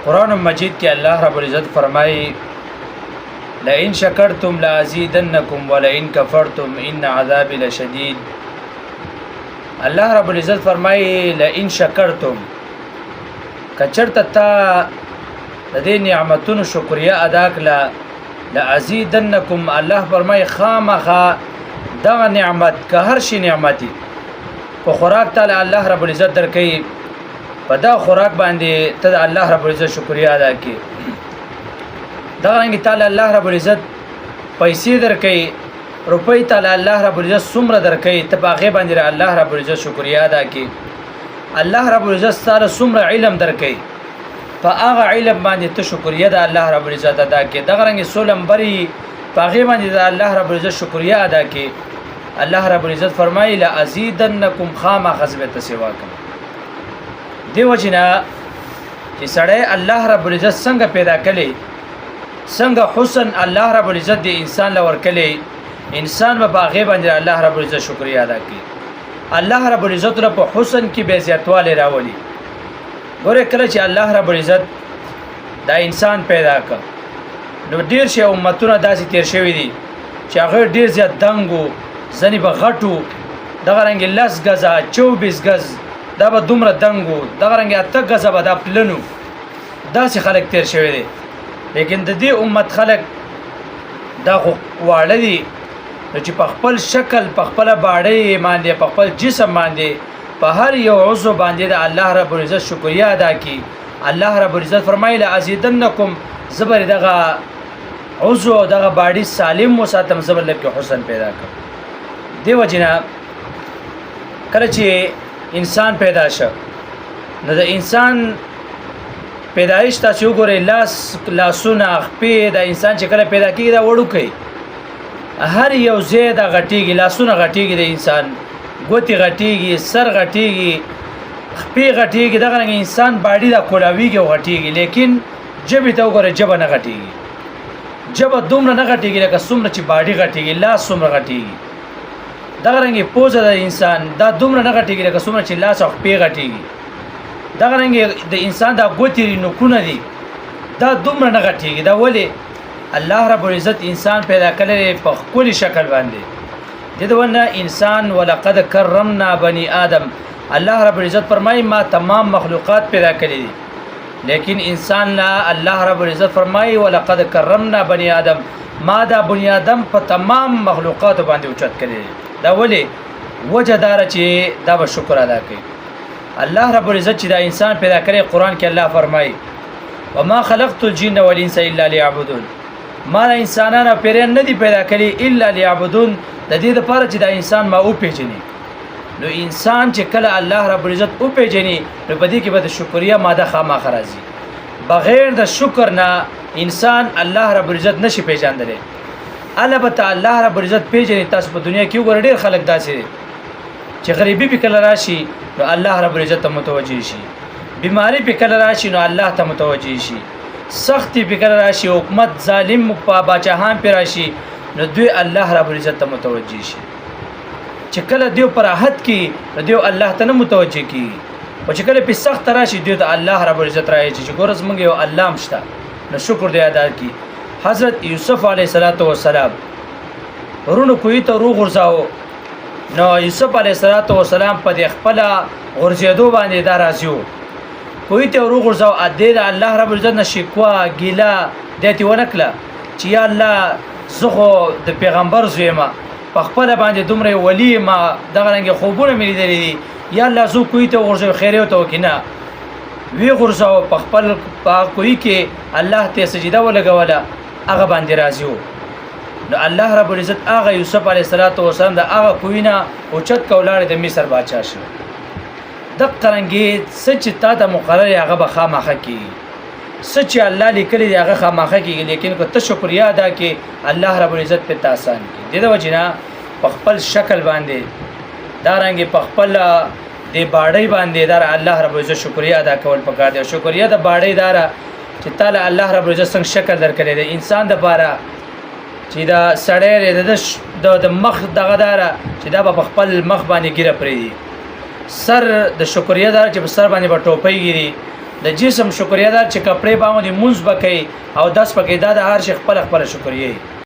قرآن مجید کې الله رب العزت فرمایي لئن شکرتم لازیدنکم ولئن کفرتم ان عذابی لشدید. الله رب العزت فرمایي لئن شکرتم کچرته تا د دې نعمتونو شکریا ادا کړه لازیدنکم الله فرمایي خامخا دغه نعمت که هر شي نعمتي په خوراک تعالی الله رب العزت درکې په دا خوراک باندې ته الله رب العزت شکریا ادا کړي. دا رنګ تعالی الله رب العزت پیسې درکې روپۍ تعالی الله رب العزت څومره درکې ته په هغه باندې الله رب العزت شکریا ادا کړي. الله رب العزت تعالی څومره علم درکې په هغه علم باندې ته شکریا د الله رب العزت ادا کړي. دا رنګ سولم بری په هغه باندې د الله رب العزت شکریا ادا کړي. الله رب العزت فرمایي لازیدنکم خامخا سوا کوم. دیو جنا چې سړی الله رب العزت څنګه پیدا کړي څنګه حسن الله رب العزت دی انسان لور کړي انسان به باغې باندې الله رب العزت شکریا ادا کوي. الله رب العزت په حسن کې به زیاتواله راولي. ګوره کله چې الله رب العزت دا انسان پیدا کړ نو ډیر شي امتونه داسې تیر شوی دي چې هغه ډیر زیات دنګو ځنی به غټو دغه رنګ 10 غزا 24 غز دا به دومره دنګو دغه رنګ 8 غزا به دا پلنو داسې خلک تیر شوی دي. لیکن د دې امت خلک دا واړه دي چې په خپل شکل په خپل باډۍ باندې په خپل جسم باندې په هر یو عضو باندې د الله رب العزت شکریا ادا کی. الله رب العزت فرمایله ازیدنکم زبر دغه عضو دغه باډۍ سالم وساتم زبر لکه حسن پیدا کړ. دیو جنا کله چې انسان پیدا شو نو د انسان پیدایش تاسو وګورئ لاسونه خپې د انسان چې کله پیدا کیږي دا وړو کوي هر یو زید غټیږي لاسونه غټیږي د انسان ګوتی غټیږي سر غټیږي خپې غټیږي دغه انسان باډي دا کولاویږي او غټیږي. لیکن جبه ته وګورئ جبه نه غټیږي جبه دومره نه غټیږي لکه څومره چې باډي غټیږي لاس څومره غټیږي. دغه رنګ پوزه د انسان دا دومره نه غټیږي لکه څومره چې لاس او خپې غټیږي. دغه رنګ د انسان دا ګوتی نوکونه دي دا دومره نه غټیږي. دا ولی الله رب العزت انسان پیدا کړی په خپل شکل باندې دونه انسان ولقد کرمنا بني آدم. الله رب العزت فرمایي ما تمام مخلوقات پیدا کړی دي لیکن انسان لا الله رب العزت فرمایي ولقد کرمنا بني آدم ما دا بني آدم په تمام مخلوقات باندې اوچت کړی. دا ولی وجه دار چې دا به شکر ادا کوي. الله رب العزت چې دا انسان پیدا کړی قران کې الله فرمایي وما خلقت الجن والانس الا ليعبدون. ما انسانانو پیران نه دي پیدا کړی الا ليعبدون د دې لپاره چې دا انسان ما او پیژني. نو انسان چې کله الله رب العزت او پیژني نو په دې کې به د شکریا ماده خامخا راځي. بغیر د شکر نه انسان الله رب العزت نشي پیژندلی. البته الله رب العزت پیژني. تاسو په دنیا کې وګورئ ډېر خلک داسې چې غریبي په کله راشي نو الله رب العزت ته متوجي شي. بیماری په کله راشي نو الله ته متوجي شي. سختی په کله راشي حکومت ظالم بادشاہان پر راشي نو دوی الله رب العزت ته متوجي شي. چې کله دیو پر راحت کی دیو الله ته نه متوجي کی او چې کله په سخت راشي دیو ته الله رب العزت راځي چې ګورز مونږ یو الله مشته نو شکر دی ادا کی. حضرت یوسف علیه السلام ورونو کوی ته روح ورځاو نو یوسف علیه السلام په خپل غرزیدو باندې دا راځو کوی ته روح ورځاو ا دې الله رب العزت نشکوا ګیلا دته ونکله چې یا الله زغه د پیغمبر زویما په خپل باندې دومره ولی ما دغه رنګ خوبونه مې لیدلې دي یا الله زو کوی ته ورځو خیر او توکینا وی غرزاو په خپل کوی کې الله ته سجده ولګوله هغه باندې راځو نو الله رب العزت هغه یوسف علیه السلام د هغه کوینه او چت کولاړ د مصر بادشاہ شو. د قرنګي سچ تا د مقرر هغه به خامخه کی سچ الله لیکلی دی هغه خامخه کی. لیکن کو ته شکریا ادا کی الله رب العزت په تاسان کی. دغه وجنا په خپل شکل باندې دا رنګ په خپل د باډۍ باندې دا الله رب العزت شکریا ادا کول پکار دی. شکریا د باډۍ دارا چې تعالی الله رب العزت څنګه شکل درکړي دی انسان د بارا چې دا سړی د مخ دغه دارا چې دا په خپل مخ باندې ګیره پرې دي سر د شکریا دار چې په سر باندې په ټوپۍ ګيري د جسم شکریا دا چې کپڑے باندې منځ بکې او 10 پکې دا د هر شي خپل شکریا